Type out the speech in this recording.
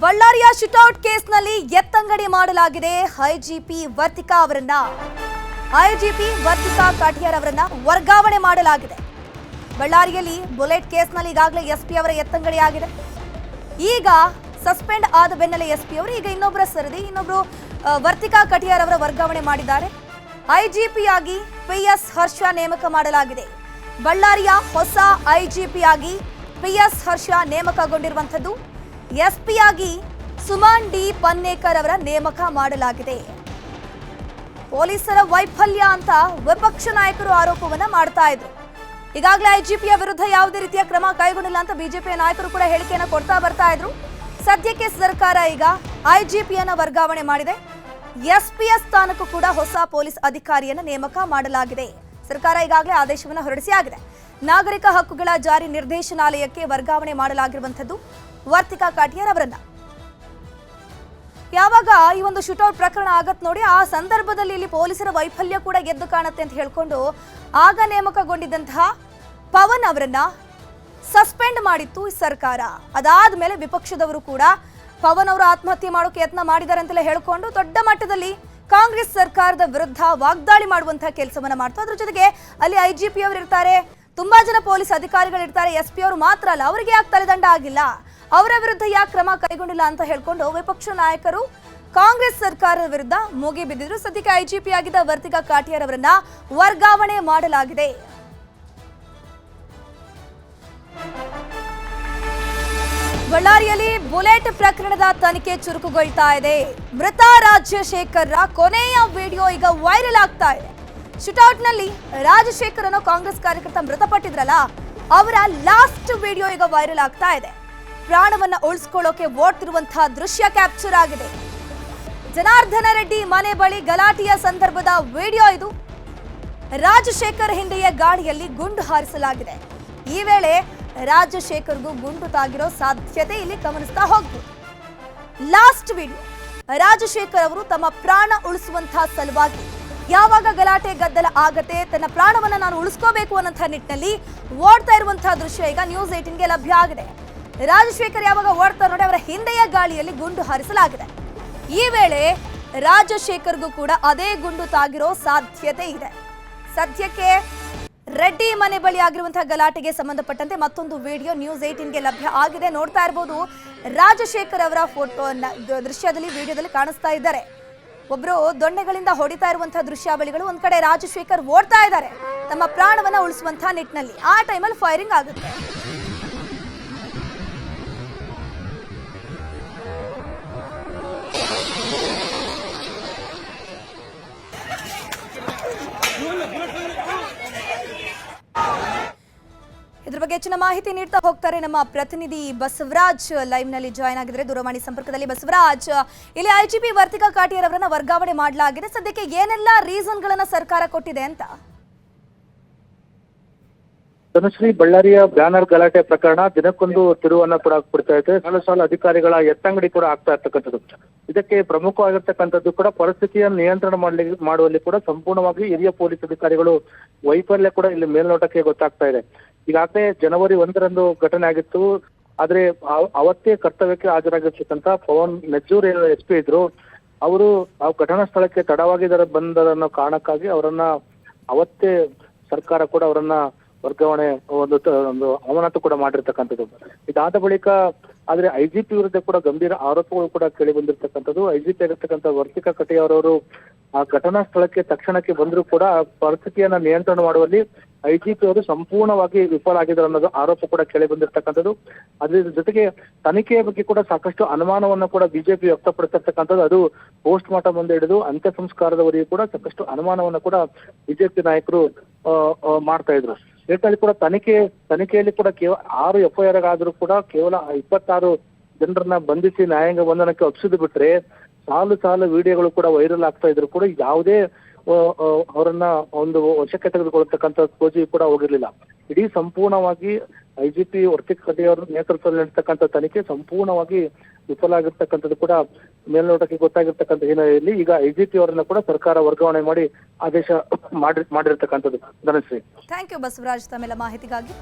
ಬಳ್ಳಾರಿಯ ಶೂಟೌಟ್ ಕೇಸ್ನಲ್ಲಿ ಎತ್ತಂಗಡಿ ಮಾಡಲಾಗಿದೆ ಐಜಿಪಿ ವರ್ತಿಕಾ ಅವರನ್ನ. ಐಜಿಪಿ ವರ್ತಿಕಾ ಕಾಟಿಯಾರ್ ಅವರನ್ನ ವರ್ಗಾವಣೆ ಮಾಡಲಾಗಿದೆ. ಬಳ್ಳಾರಿಯಲ್ಲಿ ಬುಲೆಟ್ ಕೇಸ್ನಲ್ಲಿ ಈಗಾಗಲೇ ಎಸ್ಪಿ ಅವರ ಎತ್ತಂಗಡಿ ಆಗಿದೆ. ಈಗ ಸಸ್ಪೆಂಡ್ ಆದ ಬೆನ್ನಲ್ಲೇ ಎಸ್ಪಿ ಅವರು ಈಗ ಇನ್ನೊಬ್ಬರು ವರ್ತಿಕಾ ಕಾಟಿಯಾರ್ ಅವರ ವರ್ಗಾವಣೆ ಮಾಡಿದ್ದಾರೆ. ಐಜಿಪಿಯಾಗಿ ಪಿಎಸ್ ಹರ್ಷ ನೇಮಕ ಮಾಡಲಾಗಿದೆ. ಬಳ್ಳಾರಿಯ ಹೊಸ ಐಜಿಪಿಯಾಗಿ ಪಿಎಸ್ ಹರ್ಷ ನೇಮಕಗೊಂಡಿರುವಂತದ್ದು. ಎಸ್ಪಿಯಾಗಿ ಸುಮನ್ ಡಿ ಪನ್ನೇಕರ್ ಅವರ ನೇಮಕ ಮಾಡಲಾಗಿದೆ. ಪೊಲೀಸರ ವೈಫಲ್ಯ ಅಂತ ವಿಪಕ್ಷ ನಾಯಕರು ಆರೋಪವನ್ನ ಮಾಡ್ತಾ ಇದ್ರು. ಈಗಾಗಲೇ ಐಜಿಪಿಯ ವಿರುದ್ಧ ಯಾವುದೇ ರೀತಿಯ ಕ್ರಮ ಕೈಗೊಂಡಿಲ್ಲ ಅಂತ ಬಿಜೆಪಿಯ ನಾಯಕರು ಕೂಡ ಹೇಳಿಕೆಯನ್ನು ಕೊಡ್ತಾ ಬರ್ತಾ ಇದ್ರು. ಸದ್ಯಕ್ಕೆ ಸರ್ಕಾರ ಈಗ ಐಜಿಪಿಯನ್ನ ವರ್ಗಾವಣೆ ಮಾಡಿದೆ. ಎಸ್ಪಿಯ ಸ್ಥಾನಕ್ಕೂ ಕೂಡ ಹೊಸ ಪೊಲೀಸ್ ಅಧಿಕಾರಿಯನ್ನ ನೇಮಕ ಮಾಡಲಾಗಿದೆ. ಸರ್ಕಾರ ಈಗಾಗಲೇ ಆದೇಶವನ್ನು ಹೊರಡಿಸಿ ಆಗಿದೆ. ನಾಗರಿಕ ಹಕ್ಕುಗಳ ಜಾರಿ ನಿರ್ದೇಶನಾಲಯಕ್ಕೆ ವರ್ಗಾವಣೆ ಮಾಡಲಾಗಿರುವಂತದ್ದು ವರ್ತಿಕಾ ಕಾಟಿಯಾರ್ ಅವರನ್ನ. ಯಾವಾಗ ಈ ಒಂದು ಶೂಟೌಟ್ ಪ್ರಕರಣ ಆಗತ್ ನೋಡಿ, ಆ ಸಂದರ್ಭದಲ್ಲಿ ಇಲ್ಲಿ ಪೊಲೀಸರ ವೈಫಲ್ಯ ಕೂಡ ಎದ್ದು ಕಾಣುತ್ತೆ ಅಂತ ಹೇಳ್ಕೊಂಡು ಆಗ ನೇಮಕಗೊಂಡಿದ್ದಂತಹ ಪವನ್ ಅವರನ್ನ ಸಸ್ಪೆಂಡ್ ಮಾಡಿತ್ತು ಸರ್ಕಾರ. ಅದಾದ ಮೇಲೆ ವಿಪಕ್ಷದವರು ಕೂಡ ಪವನ್ ಅವರು ಆತ್ಮಹತ್ಯೆ ಮಾಡೋಕೆ ಯತ್ನ ಮಾಡಿದ್ದಾರೆ ಅಂತೆಲ್ಲ ಹೇಳ್ಕೊಂಡು ದೊಡ್ಡ ಮಟ್ಟದಲ್ಲಿ ಕಾಂಗ್ರೆಸ್ ಸರ್ಕಾರದ ವಿರುದ್ಧ ವಾಗ್ದಾಳಿ ಮಾಡುವಂತಹ ಕೆಲಸವನ್ನ ಮಾಡ್ತು. ಅದ್ರ ಜೊತೆಗೆ ಅಲ್ಲಿ ಐಜಿಪಿ ಅವರು ಇರ್ತಾರೆ, ತುಂಬಾ ಜನ ಪೊಲೀಸ್ ಅಧಿಕಾರಿಗಳಿರ್ತಾರೆ. ಎಸ್ಪಿ ಅವರು ಮಾತ್ರ ಅಲ್ಲ, ಅವರಿಗೆ ಯಾಕೆ ತಲೆದಂಡ ಆಗಿಲ್ಲ, ಅವರ ವಿರುದ್ಧ ಯಾಕೆ ಕ್ರಮ ಕೈಗೊಂಡಿಲ್ಲ ಅಂತ ಹೇಳ್ಕೊಂಡು ವಿಪಕ್ಷ ನಾಯಕರು ಕಾಂಗ್ರೆಸ್ ಸರ್ಕಾರದ ವಿರುದ್ಧ ಮೂಗಿ ಬಿದ್ದಿದ್ರು. ಸದ್ಯಕ್ಕೆ ಐಜಿಪಿ ಆಗಿದ್ದ ವರ್ತಿಕಾ ಕಾಟಿಯಾರ್ ಅವರನ್ನ ವರ್ಗಾವಣೆ ಮಾಡಲಾಗಿದೆ. ಬಳ್ಳಾರಿಯಲ್ಲಿ ಬುಲೆಟ್ ಪ್ರಕರಣದ ತನಿಖೆ ಚುರುಕುಗೊಳ್ತಾ ಇದೆ. ಮೃತ ರಾಜಶೇಖರ್ರ ಕೊನೆಯ ವಿಡಿಯೋ ಈಗ ವೈರಲ್ ಆಗ್ತಾ ಇದೆ. ಶೂಟೌಟ್ನಲ್ಲಿ ರಾಜಶೇಖರ್ ಅನ್ನೋ ಕಾಂಗ್ರೆಸ್ ಕಾರ್ಯಕರ್ತ ಮೃತಪಟ್ಟಿದ್ರಲ್ಲ, ಅವರ ಲಾಸ್ಟ್ ವಿಡಿಯೋ ಈಗ ವೈರಲ್ ಆಗ್ತಾ ಇದೆ. ಪ್ರಾಣವನ್ನ ಉಳಿಸ್ಕೊಳ್ಳೋಕೆ ಓಡ್ತಿರುವಂತಹ ದೃಶ್ಯ ಕ್ಯಾಪ್ಚರ್ ಆಗಿದೆ. ಜನಾರ್ದನ ರೆಡ್ಡಿ ಮನೆ ಬಳಿ ಗಲಾಟೆಯ ಸಂದರ್ಭದ ವಿಡಿಯೋ ಇದು. ರಾಜಶೇಖರ್ ಹಿಂದೆಯೇ ಗಾಡಿಯಲ್ಲಿ ಗುಂಡು ಹಾರಿಸಲಾಗಿದೆ. ಈ ವೇಳೆ ರಾಜಶೇಖರ್ಗೂ ಗುಂಡು ತಾಗಿರೋ ಸಾಧ್ಯತೆ ಇಲ್ಲಿ ಗಮನಿಸ್ತಾ ಹೋಗ್ಬೋದು. ಲಾಸ್ಟ್ ವಿಡಿಯೋ, ರಾಜಶೇಖರ್ ಅವರು ತಮ್ಮ ಪ್ರಾಣ ಉಳಿಸುವಂತಹ ಸಲುವಾಗಿ ಯಾವಾಗ ಗಲಾಟೆ ಗದ್ದಲ ಆಗತ್ತೆ, ತನ್ನ ಪ್ರಾಣವನ್ನ ನಾನು ಉಳಿಸ್ಕೋಬೇಕು ಅನ್ನೋ ನಿಟ್ಟಿನಲ್ಲಿ ಓಡ್ತಾ ಇರುವಂತಹ ದೃಶ್ಯ ಈಗ ನ್ಯೂಸ್ 18ಗೆ ಲಭ್ಯ ಆಗಿದೆ. ರಾಜಶೇಖರ್ ಯಾವಾಗ ಓಡ್ತಾ ನೋಡಿ, ಅವರ ಹಿಂದೆಯ ಗಾಳಿಯಲ್ಲಿ ಗುಂಡು ಹಾರಿಸಲಾಗಿದೆ. ಈ ವೇಳೆ ರಾಜಶೇಖರ್ಗೂ ಕೂಡ ಅದೇ ಗುಂಡು ತಾಗಿರೋ ಸಾಧ್ಯತೆ ಇದೆ. ಸದ್ಯಕ್ಕೆ ರೆಡ್ಡಿ ಮನೆ ಬಳಿ ಆಗಿರುವಂತಹ ಗಲಾಟೆಗೆ ಸಂಬಂಧಪಟ್ಟಂತೆ ಮತ್ತೊಂದು ವಿಡಿಯೋ ನ್ಯೂಸ್ 18ಗೆ ಲಭ್ಯ ಆಗಿದೆ. ನೋಡ್ತಾ ಇರಬಹುದು, ರಾಜಶೇಖರ್ ಅವರ ಫೋಟೋ ದೃಶ್ಯದಲ್ಲಿ ವಿಡಿಯೋದಲ್ಲಿ ಕಾಣಿಸ್ತಾ ಇದ್ದಾರೆ. ಒಬ್ರು ದೊಣ್ಣೆಗಳಿಂದ ಹೊಡಿತಾ ಇರುವಂತಹ ದೃಶ್ಯಾವಳಿಗಳು. ಒಂದ್ ಕಡೆ ರಾಜಶೇಖರ್ ಓಡ್ತಾ ಇದ್ದಾರೆ ತಮ್ಮ ಪ್ರಾಣವನ್ನ ಉಳಿಸುವಂತಹ ನಿಟ್ಟಿನಲ್ಲಿ. ಆ ಟೈಮಲ್ಲಿ ಫೈರಿಂಗ್ ಆಗುತ್ತೆ. ಇದ್ರ ಬಗ್ಗೆ ಹೆಚ್ಚಿನ ಮಾಹಿತಿ ನೀಡ್ತಾ ಹೋಗ್ತಾರೆ ನಮ್ಮ ಪ್ರತಿನಿಧಿ ಬಸವರಾಜ್. ಲೈವ್ ನಲ್ಲಿ ಜಾಯ್ನ್ ಆಗಿದ್ರೆ ದೂರವಾಣಿ ಸಂಪರ್ಕದಲ್ಲಿ. ಬಸವರಾಜ್, ಇಲ್ಲಿ ಐಜಿಪಿ ವರ್ತಿಕಾ ಕಾಟಿಯಾರ್ ಅವರನ್ನ ವರ್ಗಾವಣೆ ಮಾಡಲಾಗಿದೆ. ಸದ್ಯಕ್ಕೆ ಏನೆಲ್ಲ ರೀಸನ್ ಗಳನ್ನ ಸರ್ಕಾರ ಕೊಟ್ಟಿದೆ ಅಂತ? ಧನುಶ್ರೀ, ಬಳ್ಳಾರಿಯ ಬ್ಯಾನರ್ ಗಲಾಟೆ ಪ್ರಕರಣ ದಿನಕ್ಕೊಂದು ತಿರುವನ್ನ ಕೂಡ ಕೊಡ್ತಾ ಇದೆ. ಸಾಲು ಅಧಿಕಾರಿಗಳ ಎತ್ತಂಗಡಿ ಕೂಡ ಆಗ್ತಾ ಇರ್ತಕ್ಕಂಥದ್ದು. ಇದಕ್ಕೆ ಪ್ರಮುಖವಾಗಿರ್ತಕ್ಕಂಥದ್ದು ಕೂಡ ಪರಿಸ್ಥಿತಿಯನ್ನು ನಿಯಂತ್ರಣ ಮಾಡುವಲ್ಲಿ ಕೂಡ ಸಂಪೂರ್ಣವಾಗಿ ಹಿರಿಯ ಪೊಲೀಸ್ ಅಧಿಕಾರಿಗಳು ವೈಫಲ್ಯ ಕೂಡ ಇಲ್ಲಿ ಮೇಲ್ನೋಟಕ್ಕೆ ಗೊತ್ತಾಗ್ತಾ ಇದೆ. ಈಗಾಗಲೇ ಜನವರಿ 1ರಂದು ಘಟನೆ ಆಗಿತ್ತು. ಆದ್ರೆ ಅವತ್ತೇ ಕರ್ತವ್ಯಕ್ಕೆ ಹಾಜರಾಗಿರ್ತಕ್ಕಂಥ ಪವನ್ ನೆಜ್ಜೂರ್ ಎಸ್ಪಿ ಇದ್ರು. ಅವರು ಆ ಘಟನಾ ಸ್ಥಳಕ್ಕೆ ತಡವಾಗಿ ಬಂದದನ್ನೋ ಕಾರಣಕ್ಕಾಗಿ ಅವರನ್ನ ಅವತ್ತೇ ಸರ್ಕಾರ ಕೂಡ ಅವರನ್ನ ವರ್ಗಾವಣೆ ಒಂದು ಅಮಾನತು ಕೂಡ ಮಾಡಿರ್ತಕ್ಕಂಥದ್ದು. ಇದಾದ ಬಳಿಕ ಆದ್ರೆ ಐಜಿಪಿ ವಿರುದ್ಧ ಕೂಡ ಗಂಭೀರ ಆರೋಪಗಳು ಕೂಡ ಕೇಳಿ ಬಂದಿರತಕ್ಕಂಥದ್ದು. ಐಜಿಪಿ ಆಗಿರ್ತಕ್ಕಂಥ ವರ್ತಿಕಾ ಕಾಟಿಯಾರ್ ಅವರು ಆ ಘಟನಾ ಸ್ಥಳಕ್ಕೆ ತಕ್ಷಣಕ್ಕೆ ಬಂದರೂ ಕೂಡ ಪರಿಸ್ಥಿತಿಯನ್ನ ನಿಯಂತ್ರಣ ಮಾಡುವಲ್ಲಿ ಐಜಿಪಿ ಅವರು ಸಂಪೂರ್ಣವಾಗಿ ವಿಫಲ ಆಗಿದ್ದಾರೆ ಅನ್ನೋದು ಆರೋಪ ಕೂಡ ಕೇಳಿ ಬಂದಿರತಕ್ಕಂಥದ್ದು. ಅದ್ರ ಜೊತೆಗೆ ತನಿಖೆಯ ಬಗ್ಗೆ ಕೂಡ ಸಾಕಷ್ಟು ಅನುಮಾನವನ್ನು ಕೂಡ ಬಿಜೆಪಿ ವ್ಯಕ್ತಪಡಿಸಿರ್ತಕ್ಕಂಥದ್ದು. ಅದು ಪೋಸ್ಟ್ ಮಾರ್ಟಮ್ ಮುಂದೆ ಹಿಡಿದು ಅಂತ್ಯ ಸಂಸ್ಕಾರದವರೆಗೂ ಕೂಡ ಸಾಕಷ್ಟು ಅನುಮಾನವನ್ನು ಕೂಡ ಬಿಜೆಪಿ ನಾಯಕರು ಮಾಡ್ತಾ ಇದ್ರು. ಏಕಾಗಿ ಕೂಡ ತನಿಖೆಯಲ್ಲಿ ಕೂಡ ಕೇವಲ 6 FIR ಆದ್ರೂ ಕೂಡ ಕೇವಲ 26 ಜನರನ್ನ ಬಂಧಿಸಿ ನ್ಯಾಯಾಂಗ ಬಂಧನಕ್ಕೆ ಒಪ್ಪಿಸಿದ್ ಬಿಟ್ರೆ ಸಾಲು ವಿಡಿಯೋಗಳು ಕೂಡ ವೈರಲ್ ಆಗ್ತಾ ಇದ್ರು ಕೂಡ ಯಾವುದೇ ಅವರನ್ನ ಒಂದು ವಶಕ್ಕೆ ತೆಗೆದುಕೊಳ್ಳತಕ್ಕಂಥ ಕೋಜಿ ಕೂಡ ಹೋಗಿರ್ಲಿಲ್ಲ. ಇಡೀ ಸಂಪೂರ್ಣವಾಗಿ ಐಜಿಪಿ ವರ್ತಿಕಾ ಕಾಟಿಯಾರ್ ನೇತೃತ್ವದಲ್ಲಿ ನಡೆಸ್ತಕ್ಕಂಥ ತನಿಖೆ ಸಂಪೂರ್ಣವಾಗಿ ವಿಫಲ ಆಗಿರ್ತಕ್ಕಂಥದ್ದು ಕೂಡ ಮೇಲ್ನೋಟಕ್ಕೆ ಗೊತ್ತಾಗಿರ್ತಕ್ಕಂಥ ಹಿನ್ನೆಲೆಯಲ್ಲಿ ಈಗ ಐಜಿಪಿ ಅವರನ್ನ ಕೂಡ ಸರ್ಕಾರ ವರ್ಗಾವಣೆ ಮಾಡಿ ಆದೇಶ ಮಾಡಿರ್ತಕ್ಕಂಥದ್ದು. ಧನಶ್ರೀ, ಥ್ಯಾಂಕ್ ಯು ಬಸವರಾಜ್ ತಮ್ಮೆಲ್ಲ ಮಾಹಿತಿಗಾಗಿ.